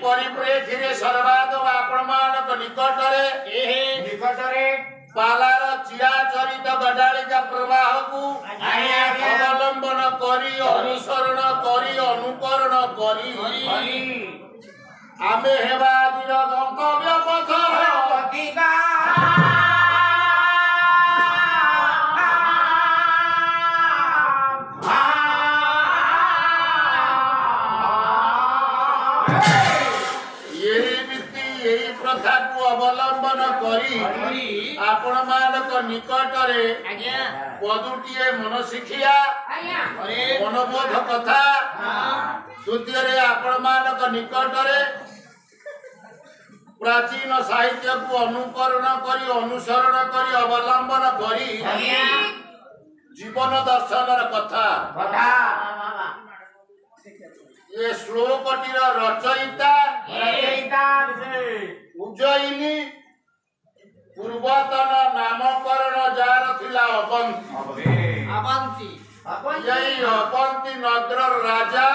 परिप्रेक्षी सर्वाद आपण मान निकटरे पालार चिराचरित गडालिका प्रवाह को अवलंबन करी अनुसरण करी अनुकरण करी आमे हेबा आजिर गंतव्य पथ अवलंबन करी आपण मानक निकटरे पदुटिए मन शिखिया मनबोध कथा द्वितीय आपण मानक निकटरे प्राचीन साहित्य को अनुकरण करी अनुसरण करी अवलंबन करी जीवन दर्शन कथा ये श्लोकटीर रचयिता उज्जयिनी पूर्वतन नामकरण जार थिला अवंती यही अवंती नगर राजा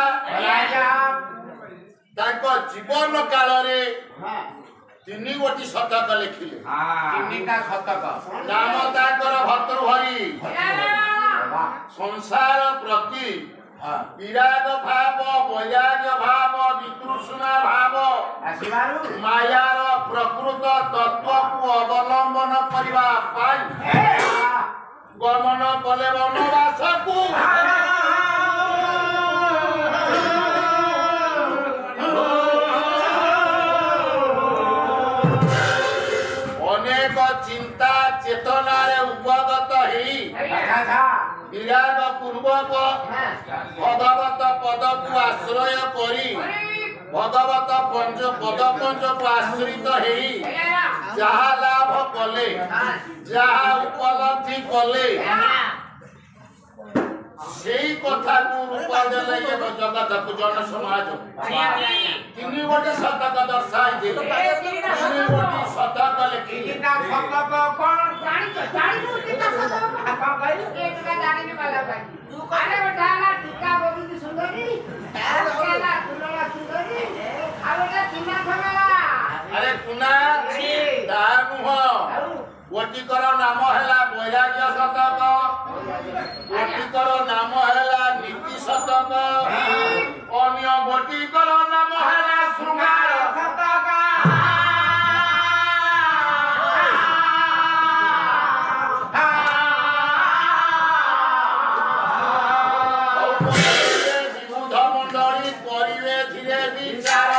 ताको जीवन काल रे 3 गोटी शतक लिखिले नाम ताकर भर्तृहरि संसार प्रति विराग भाव वैराग्य भाव वितृष्णा भाव मायार प्रकृत तत्व को अवलंबन करने गमन कले वनवास को अनेक चिंता चेतना उपगत विराग पूर्वक भगवत पद को आश्रय करी भगवत पद पंच को आश्रित जहा लाभ कले जहा उपलब्धि कले सेही कथा को रूप देले ये जगत को जन समाज 3 गोटी शतक दर्शाई दे 3 गोटी शतक लिखी शतक कोन जानी आपा कहली एक का जानी वाला भाई तू काले बैठाला टीका बहुत सुंदरी केला तुलला सुंदरी आवटा चिन्ना खमेला अरे कुना दानु हो गोटीकर नाम हैला वैराग्य शतक गोटीकर नाम हैला नीति शतक अन्य गोटीकर नाम हैला शृंगार शतक विबुध मंडली परिवे धीरे विचार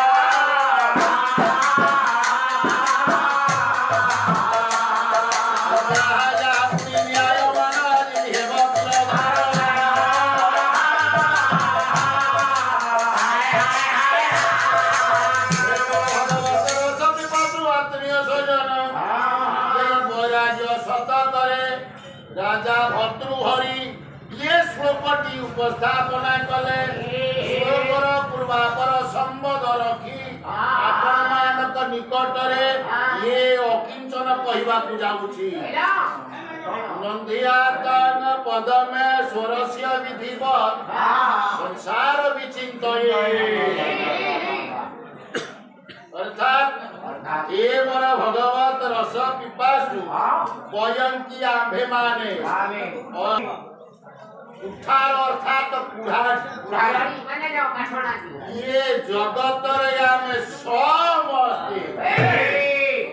राजा भर्तृहरि ये श्लोकटी उपस्थापना कले श्लोकर पूर्वापर संबंध रखी आपण मानक निकटरे ये अकिंचन कहवा को जाउछि नंदियातन पदमे स्वरस्य विधिवत संसार विचिन्तये अर्थात हे मोर भगवत रस पिपासु पयंती आंभे माने उठार अर्थात कुढ़ाड़ी माने जाओ काठोड़ा ये जगत रे आमे समस्ते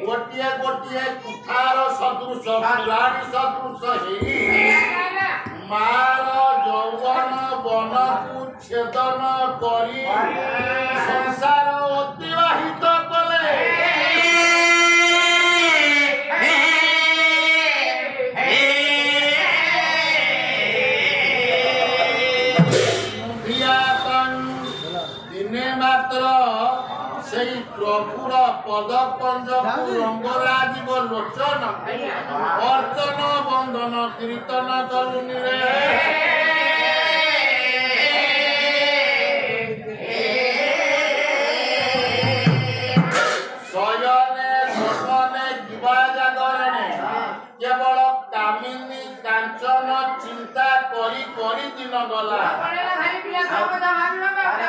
गोटिए गोटिए कुठार सदृश कुढ़ाड़ी सदृश हे मार यौवन वन को छेदन करी संसार अतिवाहित कले दिने मात्र से प्रभुर पद पंज को रंगराजीव लोचन अर्चन बंधन कीर्तन करुनी रे शयने स्वप्ने जीवा जागरणे केवल कामिनी कांचन चिंता करी करी दिन गला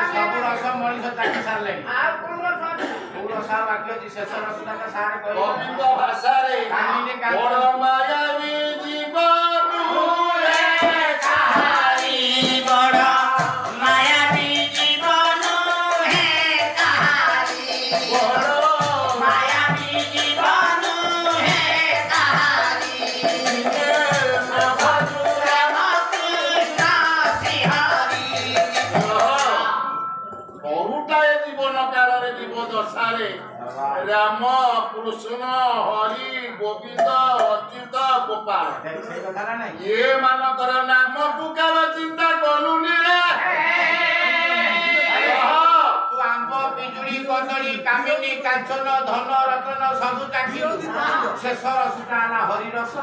सब रस मनीष ताके सारले आ कोन କବିଙ୍କ ଭାଷାରେ ବଡ଼ ମାୟାବୀ ଜୀବନ ବଡ଼ ମାୟାବୀ ଜୀବନ ହେ କାହାରି ବଡ଼ ମାୟାବୀ ଜୀବନ ହେ କାହାରି ରାମକୃଷ୍ଣ ଶ୍ରୀହରି ବହୁଟାଏ ଜୀବନ କାଳରେ ଜୀବ ଦଶାରେ ରାମ କୃଷ୍ଣ ହରି ଗୋବିନ୍ଦ ଅଚ୍ୟୁତ ଗୋପାଳ ଏମାନଙ୍କର ନାମକୁ କେବେ ଚିନ୍ତା କଲୁନି ରେ ଆମ୍ବ ପିଜୁଳି କଦଳୀ କାମିନୀ କାଞ୍ଚନ ଧନ ରତନ ସବୁ ଚାଖିଲୁ ଶେଷ ରସଟା ହେଲା ହରିରସ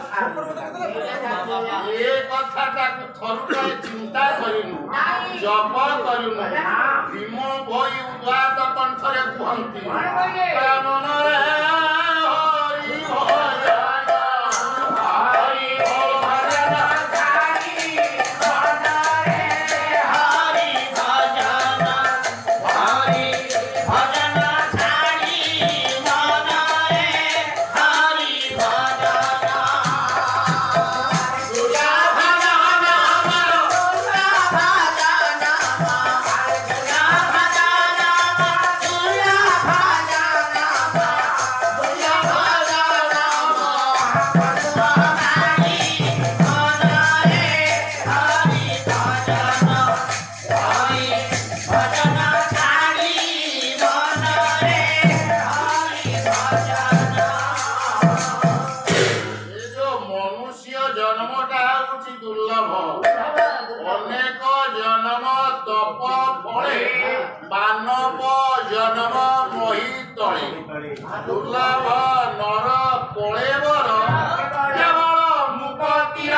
ଏ କଥାଟାକୁ ଥରୁଟାଏ ଚିନ୍ତା କରିନୁ ଜପ କରିନୁ ଭୀମ ଭୋଇ ଉଦ୍ୱାତ କଣ୍ଠରେ କୁହନ୍ତି ମନରେ ହରି ଭଜନ ହରି ଭଜନ ହରି ଭଜନ ହରି ଭଜନ ଛାଡ଼ି ମନରେ ହରି ଭଜନ ଦୁର୍ଗା ଭଜନ ଆମର ଏ ଯୋଉ ମନୁଷ୍ୟ ଜନ୍ମଟା ହଉଛି ଦୁର୍ଲଭ ଅନେକ ଜନ୍ମ ତପ ଫଳେ ମାନବ ଜନ୍ମ ମହି ତଳେ ଦୁର୍ଲଭ ନର କଳେବର କେବଳ ମୁକତିର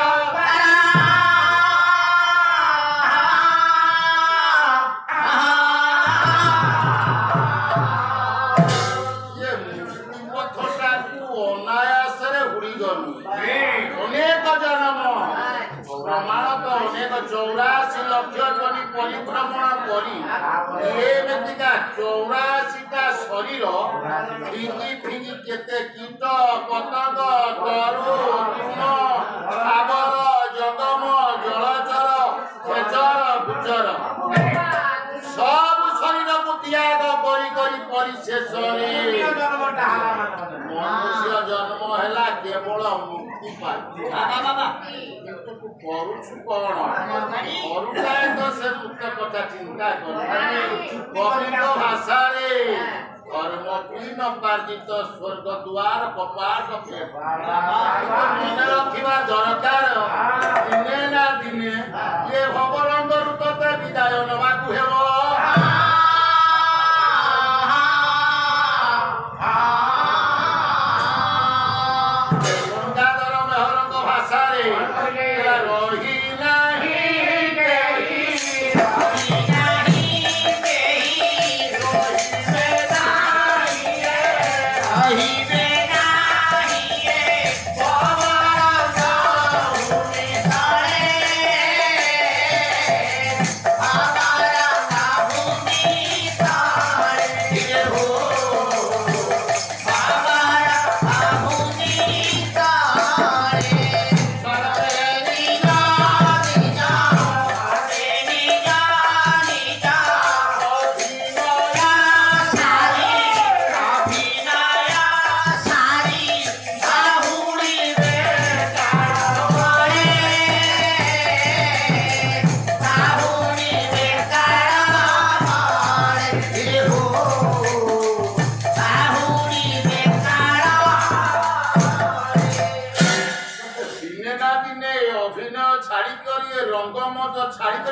ଇଏ ମୁକ୍ତି ପଥଟାକୁ ଅନାୟାସରେ ହୁଡ଼ିଗଲୁ ଅନେକ ଜନ୍ମ ପ୍ରମାଣତ ଅନେକ 84 ଲକ୍ଷ ଜନି ପରିଭ୍ରମଣ କରି ଏମିତିକା 84ଟା ଶରୀର ଫିଙ୍ଗି ଫିଙ୍ଗି କେତେ କୀଟ ପତଙ୍ଗ ତରୁ ତୃଣ ସ୍ଥାବର ଜଙ୍ଗମ ଜଳଚର ଖେଚର ଗୁଜର ସବୁ ଶରୀରକୁ ତ୍ୟାଗ କରି କରି ପରିଶେଷରେ ମନୁଷ୍ୟ ଜନ୍ମ ହେଲା କେବଳ ମୁକ୍ତି ପାଇଁ କିନ୍ତୁ ତୁ କରୁଛୁ କଣ କରୁଥାଏ ତ ସେ ମୁକ୍ତ କଥା ଚିନ୍ତା କର କବିଙ୍କ ଭାଷାରେ ଧର୍ମ ନ ପାର୍ଜିତ ସ୍ୱର୍ଗ ଦ୍ୱାର କପାଟ ମନେ ରଖିବା ଦରକାର ଦିନେ ନା ଦିନେ ଇଏ ଭବରଙ୍ଗରୁ ତତେ ବିଦାୟ ନେବାକୁ ହେବ ଗଙ୍ଗାଧର ମେହରଙ୍କ ଭାଷାରେ ରହି ନାହିଁ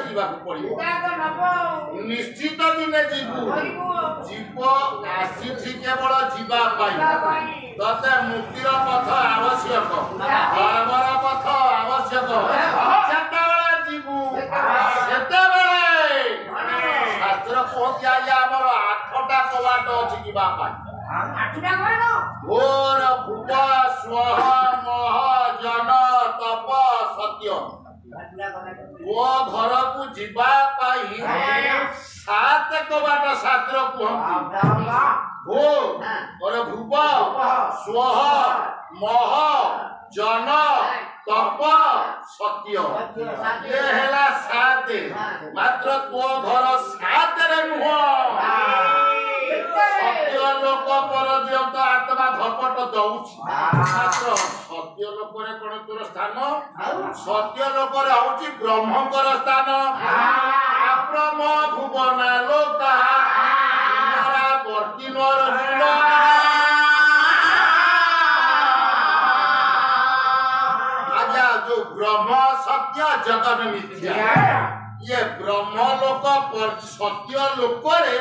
ଯିବାକୁ ପଡିବ ନିଶ୍ଚିତ ଦିନେ ଯିବୁ ଜୀବ ଆସିଛି କେବଳ ଯିବା ପାଇଁ ତତେ ମୁକ୍ତିର ପଥ ଆବଶ୍ୟକ ଧର୍ମର ପଥ ଆବଶ୍ୟକ ଯେତେବେଳେ ଯିବୁ ସେତେବେଳେ ଶାସ୍ତ୍ର କହୁଛି ଆଜ୍ଞା ଆମର 8ଟା କବାଟ ଅଛି ଯିବା ପାଇଁ ଘୋର ଭୂପ ସ୍ୱହ ମହ ଜନ ତପ ସତ୍ୟ वो घर को जीवा पाई 7 कबाट शास्त्र कहती भो और भूप स्वह मह जन तप सत्य ये हेला 7 मात्र तो घर 7 रे नुह सत्य लोक पर्यंत आत्मा धपट दउछि मात्र सत्य लोक रे कोन तोर स्थान सत्य लोक रे होछि ब्रह्मकर स्थान ब्रह्म भुवन लोका नारा वर्ती नर आजा जो ब्रह्म सत्य जगत मिथ्या ये ब्रह्म लोक सत्य लोक रे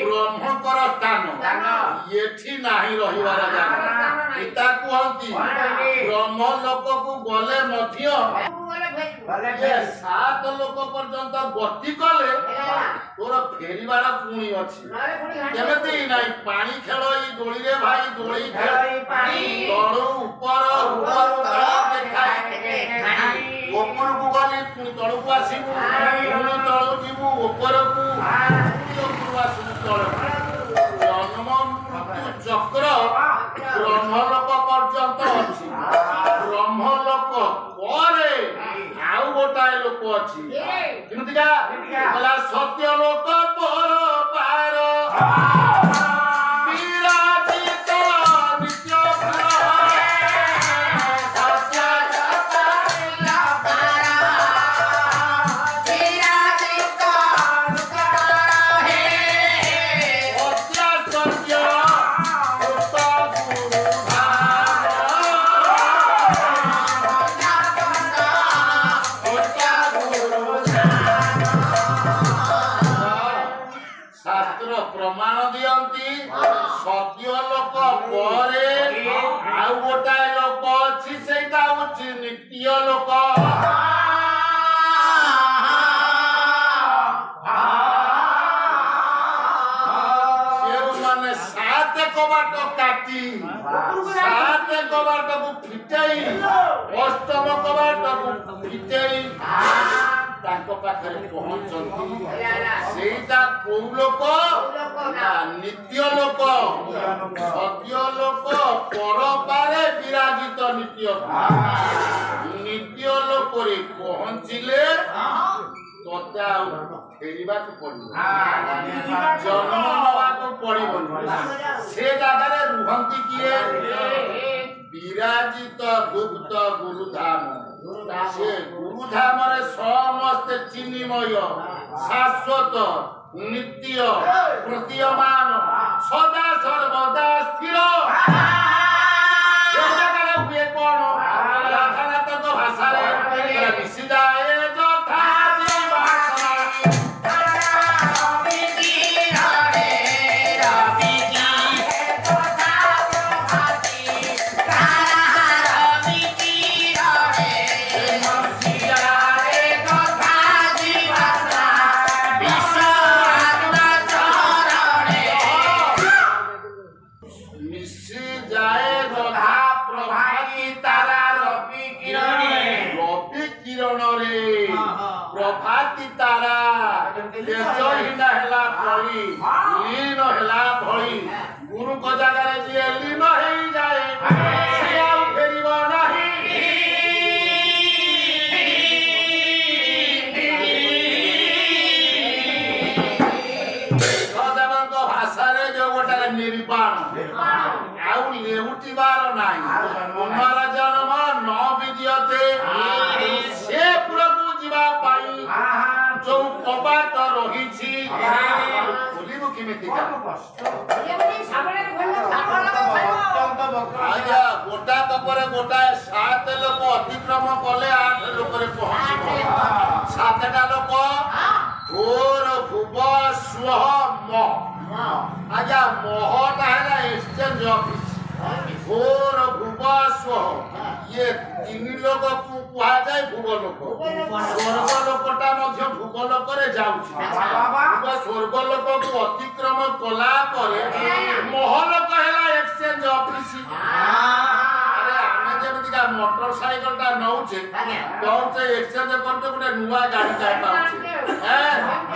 ब्रह्मकर स्थान येठी नाही रहिवार जागा पिता कहंती ब्रह्म लोक को गले मध्य ये 7 लोक पर्यंत गति कले तोर फेरिबार पुणी अछि केमति नाही पानी खेल ई दोली रे भाई दोली खेल तळु ऊपर देखाय ऊपर को गली पुणी तळु को आसीबु पुणी तळु जीवु ऊपर को ऊपर आसीबु तळु जन्म मृत्यु चक्र ब्रह्मलोक पर्यंत अछि ब्रह्मलोक परे आउ गोटाए लोक अछि केमतिका बोला सत्य लोक पर पार विराजित नित्य प्रमाण दियंती सत्य लोक परे आउ गोटाए लोक अछि सेटा होछि नित्य लोक सेउ माने 7 कबाट काटी 7 कबाट को फिटाई अष्टम कबाट को फिटाई ताको पाखरे पहुंचंती सेटा को लोक नित्य लोक सत्य लोक पर पारे विराजित नित्य नित्य लोक रे पहुंचिले तोता फेरिबा को पड़िबो जन्म नवा को पड़िबो से जागा रे रुहंती किए विराजित गुप्त गुरुधाम से गुरुधाम रे समस्त चिन्मय शाश्वत नित्य प्रतीयमान सदा सर्वदा स्थिर से जागा रे हुए कोन राधानाथ भाषा रे मिसी जाए यथा प्रभाती तारा तेजहीना हेला भଳି लीन हेला भଳି गुरु को जगह रे जे लीन हेई जाए से आउ फेरिबो नाही सदावन को भाषा रे जो गोटा निर्वाण आउ लेउटिबार नाही उमर जन्म न विद्यते से प्रभु जीवा पाई जो कबाट रहिछि बोलिबो किमितिका आया गोटा कपरे गोटा 7 लोक अतिक्रम कले 8 लोक रे पहुंचिबो 7टा लोक भोर भुव स्वह म आया मोहटा हैला एक्सचेंज ऑफिस भोर भुव स्वह ये 3 लोक को कुहा जाय भुव लोक स्वर्ग लोकटा मध्य भुव लोक रे जाउछि बाबा स्वर्ग लोक को अतिक्रम कला परे महल कहला एक्सचेंज ऑफिस अरे आमे जेमितिका मोटरसाइकल टा नउछ ପାଉଛେ ଦଉଛେ ଏକ୍ସଚେଞ୍ଜ କରିତେ ଗୋଟେ ନୂଆ ଗାଡି ଯାଇ ପାଉଛେ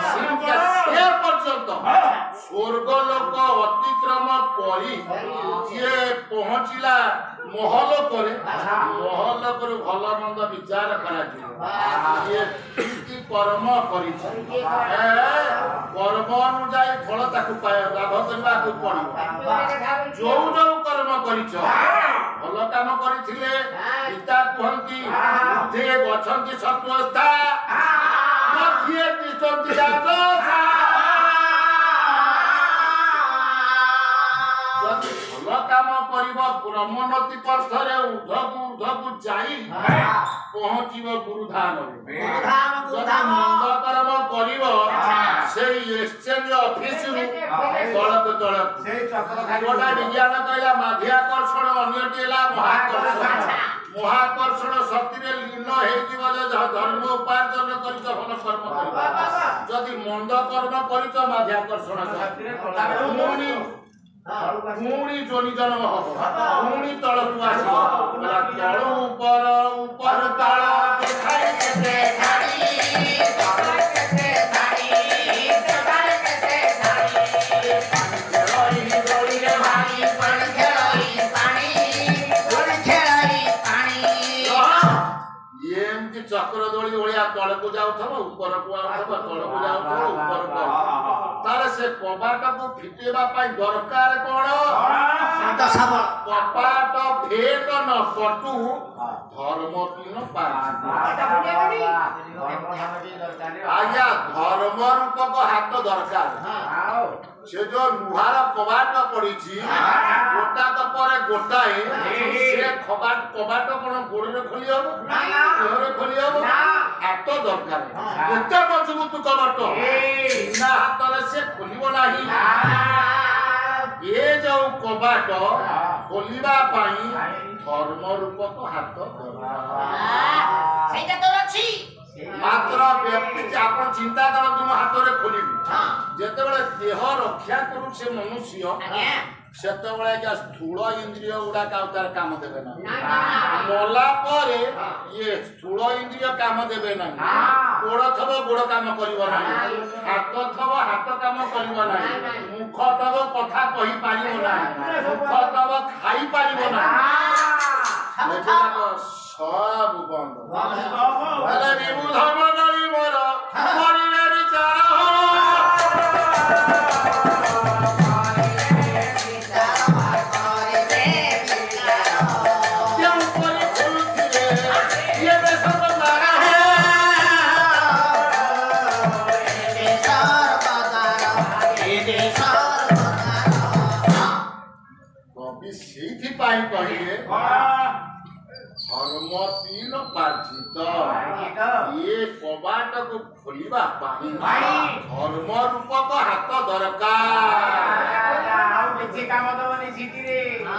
ସେ ପର୍ଯ୍ୟନ୍ତ ସ୍ୱର୍ଗ ଲୋକ ଅତିକ୍ରମ କରି ଯିଏ ପହଞ୍ଚିଲା ମହଲୋକରେ ମହଲୋକରୁ ଭଲ ମନ୍ଦ ବିଚାର କରାଯିବ ଯିଏ କି କର୍ମ କରିଛି କର୍ମ ଅନୁଯାୟୀ ଫଳ ତାକୁ ଲାଭ କରିବାକୁ ପଡିବ ଯୋଉ ଯୋଉ କର୍ମ କରିଛ ଭଲ କାମ କରିଥିଲେ ପିତା କୁହନ୍ତି ଉର୍ଦ୍ଧ୍ୱେ ଗଛନ୍ତି ସତ୍ତ୍ୱସ୍ଥା ମଧ୍ୟେ ତିଷ୍ଠନ୍ତି ରାଜସା ଯଦି ଭଲ କାମ କରିବ କ୍ରମୋନ୍ନତି ପଥରେ ଉର୍ଦ୍ଧ୍ୱକୁ ଯାଇ ପହଞ୍ଚିବ ଗୁରୁଧାମରେ ଯଦି ମନ୍ଦ କର୍ମ କରିବ ସେଇ ଏକ୍ସଚେଞ୍ଜ ଅଫିସରୁ ତଳକୁ ଗୋଟା ବିଜ୍ଞାନ କହିଲା ମାଧ୍ୟାକର୍ଷଣ ଅନ୍ୟଟି ହେଲା ମହାକର୍ଷଣ ଶକ୍ତିରେ ଲୀନ ହେଇଯିବ ଯେ ଧର୍ମ ଉପାର୍ଜନ କରିଛ ଭଲ କର୍ମ କରିବ ଯଦି ମନ୍ଦ କର୍ମ କରିଛ ମାଧ୍ୟାକର୍ଷଣ ପୁଣି ଯୋନି ଜନ୍ମ ହବ ପୁଣି ତଳକୁ ଆସିବ ତଳୁ ଉପର ଉପର ତଳ ଦେଖାଇ କେତେ ଚକ୍ର ଦୋଳି ଭଳିଆ ତଳକୁ ଯାଉଥିବ ଉପରକୁ ଆଉଥିବ ତଳକୁ ଯାଉଥିବ ଉପରକୁ ତାହେଲେ ସେ କବାଟକୁ ଫିଟେଇବା ପାଇଁ ଦରକାର କଣ କବାଟ ଫେଟ ନ ପଟୁ ଧର୍ମ ପିଣ ଆଜ୍ଞା ଧର୍ମ ରୂପକ ହାତ ଦରକାର ସେ ଯୋଉ ଲୁହାର କବାଟ ପଡିଛି ଗୋଟାକ ପରେ ଗୋଟାଏ ସେ କବାଟ କଣ ଗୋଡରେ ଖୋଲି ହବ ଦେହରେ ଖୋଲି ହବ ହାତ ଦରକାର ଏତେ ମଜବୁତ କବାଟ ନା ହାତରେ ସେ ଖୋଲିବ ନାହିଁ ଏ ଯୋଉ କବାଟ ଖୋଲିବା ପାଇଁ ଧର୍ମ ରୂପକ ହାତ ମାତ୍ର ବ୍ୟକ୍ତି ଆପଣ ଚିନ୍ତା କରନ୍ତୁ ମୋ ହାତରେ ଖୋଲିବି ଯେତେବେଳେ ଦେହ ରକ୍ଷା କରୁ ସେ ମନୁଷ୍ୟ ସେତେବେଳେ ସ୍ଥୂଳ ଇନ୍ଦ୍ରିୟ ଗୁଡାକ ଆଉ ତାର କାମ ଦେବେ ନାହିଁ ମଲା ପରେ ଇଏ ସ୍ଥୂଳ ଇନ୍ଦ୍ରିୟ କାମ ଦେବେ ନାହିଁ ଗୋଡ ଥବ ଗୋଡ କାମ କରିବ ନାହିଁ ହାତ ଥବ ହାତ କାମ କରିବ ନାହିଁ ମୁଖ ଥବ କଥା କହିପାରିବ ନାହିଁ ମୁଖ ଥବ ଖାଇପାରିବ ନାହିଁ ସବୁ ବନ୍ଦ ହେଲେ ବିଭୁ ଧର୍ମ ଗଳି ମୋର କରିଲେ ବିଚାର କବି ସେଇଥିପାଇଁ କହିଲେ ଧର୍ମ ତିନ ବାର୍ଜିତ ଏ କବାଟକୁ ଖୋଲିବା ପାଇଁ ଧର୍ମ ରୂପକ ହାତ ଦରକାର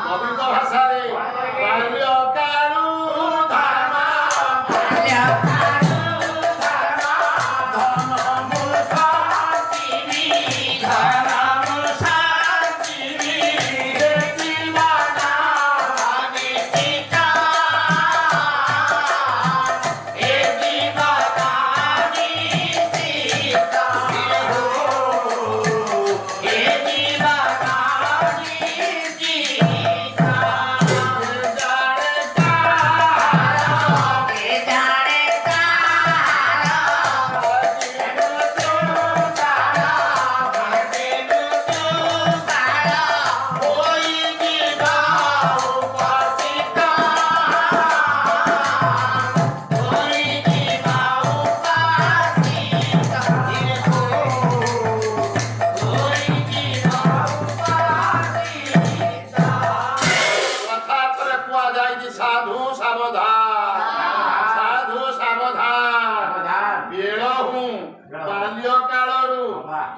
କବିଙ୍କ ଭାଷାରେ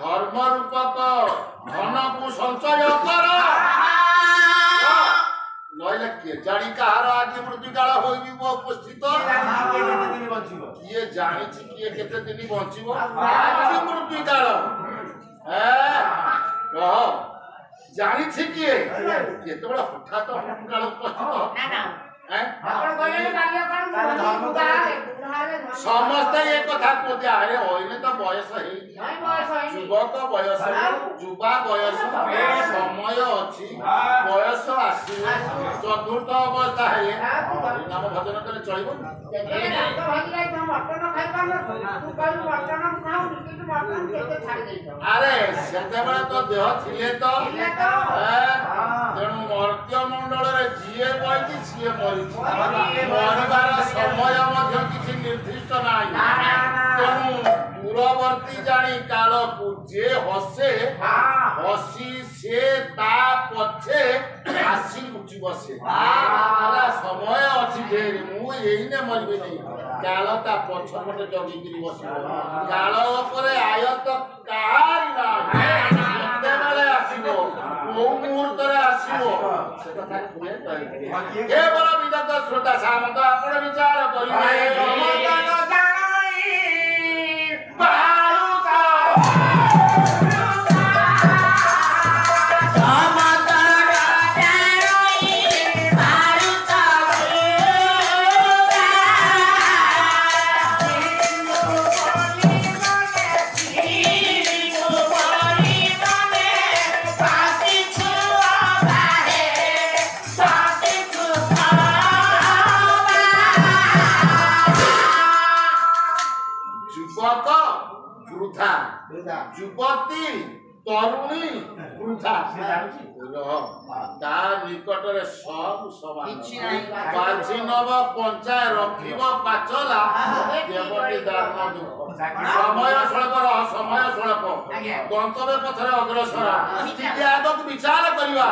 ଧର୍ମ ରୂପକ ଧନକୁ ସଞ୍ଚୟ କର ନହେଲେ କେଜାଣି କାହାର ଆଜି ମୃତ୍ୟୁକାଳ ହୋଇଯିବ ଉପସ୍ଥିତ କିଏ ଜାଣିଛି କିଏ କେତେ ଦିନ ବଞ୍ଚିବ ମୃତ୍ୟୁକାଳ ଜାଣିଛି କିଏ କେତେବେଳେ ହଠାତ୍ ମୃତ୍ୟୁକାଳ ଉପସ୍ଥିତ ସମସ୍ତେ ଏ କଥା କହୁଛି ଆରେ ଅଇନେ ତ ବୟସ ହେଇଛି ଯୁବକ ବୟସ ଯୁବା ବୟସ ସମୟ ଅଛି ବୟସ ଆସିବ ଚତୁର୍ଥ ଅବସ୍ଥା ହେଲେ ନାମ ଭଜନ କଲେ ଚଳିବ ଆରେ ସେତେବେଳେ ତ ଦେହ ଥିଲେ ତ ତେଣୁ ମର୍ତ୍ତ୍ୟ ମଣ୍ଡଳରେ ଯିଏ ବଇଛି ସିଏ ମରିଛି ମରିବାର ସମୟ ମଧ୍ୟ କିଛି ନିର୍ଦ୍ଦିଷ୍ଟ ନାହିଁ ତେଣୁ ଦୂରବର୍ତ୍ତୀ ଜାଣି କାଳକୁ ଯେ ହସେ ହସି ସେ ତା ପଛେ ଆସି ଲୁଚି ବସେ ସମୟ ଅଛି ଢେରେ ମୁଁ ଏଇନେ ମରିବିନି କାଳ ତା ପଛପଟେ ଜଗିକିରି ବସିବ କାଳ ଉପରେ ଆୟତ କାହାରି ନାହିଁ କେତେବେଳେ ଆସିବ କୋଉ ମୁହୂର୍ତ୍ତରେ ଆସିବ ସେ କଥା କେବଳ ବିଗତ ଶ୍ରୋତା ସାମନ୍ତ ଆପଣ ବିଚାର କରିବେ ଯୁବତୀ ତରୁଣୀ ବୃଦ୍ଧା ତା ନିକଟରେ ସବୁ ସମାନ ବାଜି ନବ କଞ୍ଚା ରଖିବ ପାଚଲା ଦେବଟି ଦାନ ଦୁଃଖ ସମୟ ସ୍ୱଳ୍ପ ସମୟ ସ୍ୱଳ୍ପ ଗନ୍ତବ୍ୟ ପଥରେ ଅଗ୍ରସର ଟିକେ ଆଗକୁ ବିଚାର କରିବା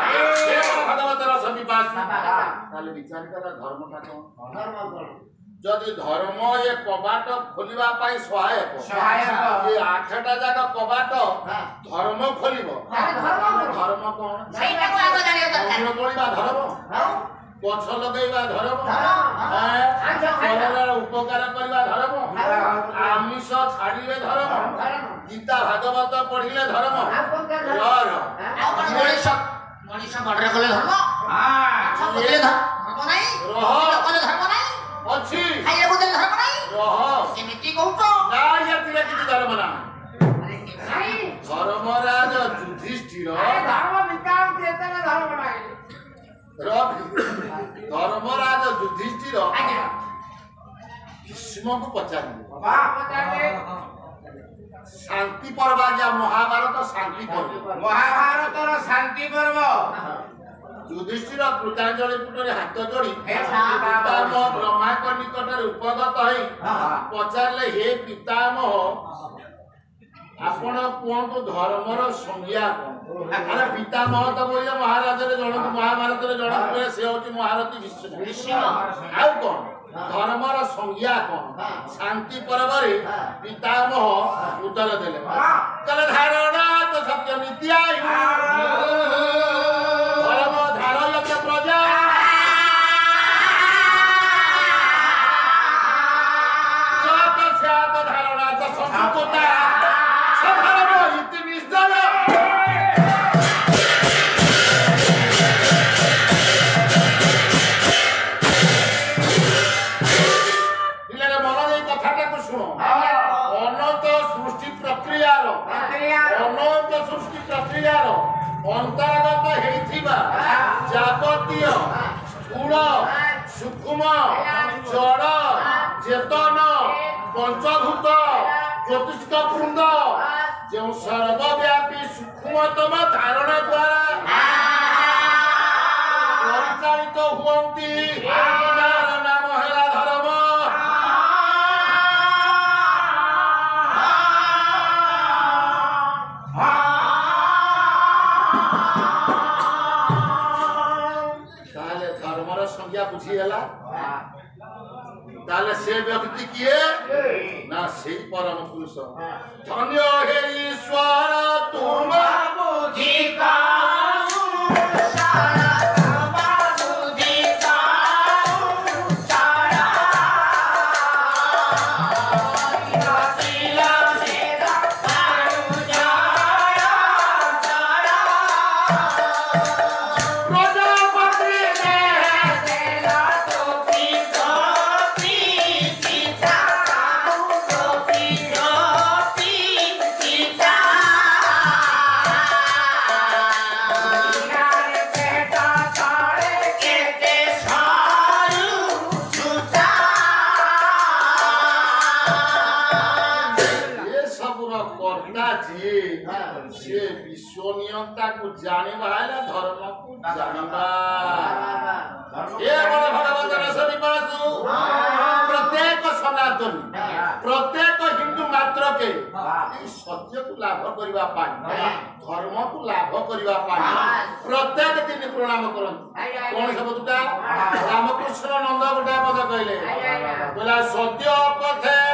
ଭଗବତ ରସ ବିବାସ ତାହେଲେ ବିଚାର କଲା ଧର୍ମଟା କଣ ଯଦି ଧର୍ମ ଏ କବାଟ ଖୋଲିବା ପାଇଁ ସହାୟକ ଏ 8ଟା ଯାକ କବାଟ ଧର୍ମ ଖୋଲିବ ଧର୍ମ କଣ ତୋଳିବା ଧର୍ମ ଗଛ ଲଗେଇବା ଧର୍ମ ଉପକାର କରିବା ଧର୍ମ ଆମିଷ ଛାଡ଼ିଲେ ଧର୍ମ ଗୀତା ଭାଗବତ ପଢିଲେ ଧର୍ମ ମଣିଷ ଗଡ଼ରେ କଲେ ଧର୍ମ ଅଛି ଖାଇବାକୁ ଦେଲେ ଧର୍ମ ନାହିଁ କେମିତି କହୁଛ ନା ଏଥିରେ କିଛି ଧର୍ମ ନାହିଁ ଧର୍ମରାଜ ଯୁଧିଷ୍ଠିର ଧର୍ମରାଜ ଯୁଧିଷ୍ଠିର ଭୀଷ୍ମକୁ ପଚାରିଲେ ଶାନ୍ତି ପର୍ବ ଆଜ୍ଞା ମହାଭାରତ ଶାନ୍ତି ପର୍ବ ମହାଭାରତର ଶାନ୍ତି ପର୍ବ ଯୁଧିଷ୍ଠିର କୃତାଞ୍ଜଳି ପୁଟରେ ହାତ ଯୋଡ଼ି ପିତାମହ ବ୍ରହ୍ମାଙ୍କ ନିକଟରେ ଉପଗତ ହେଇ ପଚାରିଲେ ହେ ପିତାମହ ଆପଣ କୁହନ୍ତୁ ଧର୍ମର ସଂଜ୍ଞା କଣ ଆରେ ପିତାମହ ତ କହିଲେ ମହାରାଜରେ ଜଣକୁ ମହାଭାରତରେ ଜଣକୁ ସେ ହଉଛି ମହାରଥୀ ଭୀଷ୍ମ ଆଉ କଣ ଧର୍ମର ସଂଜ୍ଞା କଣ ଶାନ୍ତି ପର୍ବରେ ପିତାମହ ଉତ୍ତର ଦେଲେ ଧାରଣା ତ ସତ୍ୟ ନିତ୍ୟା ଅନ୍ତର୍ଗତ ହେଇଥିବା ଯାବତୀୟ ସ୍ଥୂଳ ସୂକ୍ଷ୍ମ ଜଡ଼ ଚେତନ ପଞ୍ଚଭୂତ ଜ୍ୟୋତିଷ୍କ ବୃନ୍ଦ ଯେଉଁ ସର୍ବବ୍ୟାପୀ ସୂକ୍ଷ୍ମତମ ଧାରଣା ଦ୍ୱାରା ପରିଚାଳିତ ହୁଅନ୍ତି ତାର ନାମ ହେଲା ଧର୍ମ बुझीगला ताले से व्यक्ति किए ना से परम पुरुष धन्य हे ईश्वर तुम बुझी का तो सत्ता को जानिबा है धर्म को जानिबा ये बड़े भगवत रस विपासु प्रत्येक सनातन प्रत्येक हिंदू मात्र के सत्य को लाभ करबा पाई धर्म को लाभ करबा पाई प्रत्येक दिन प्रणाम करन कोन सब दुटा रामकृष्ण नंद गोटा पद कहले बोला सत्य पथे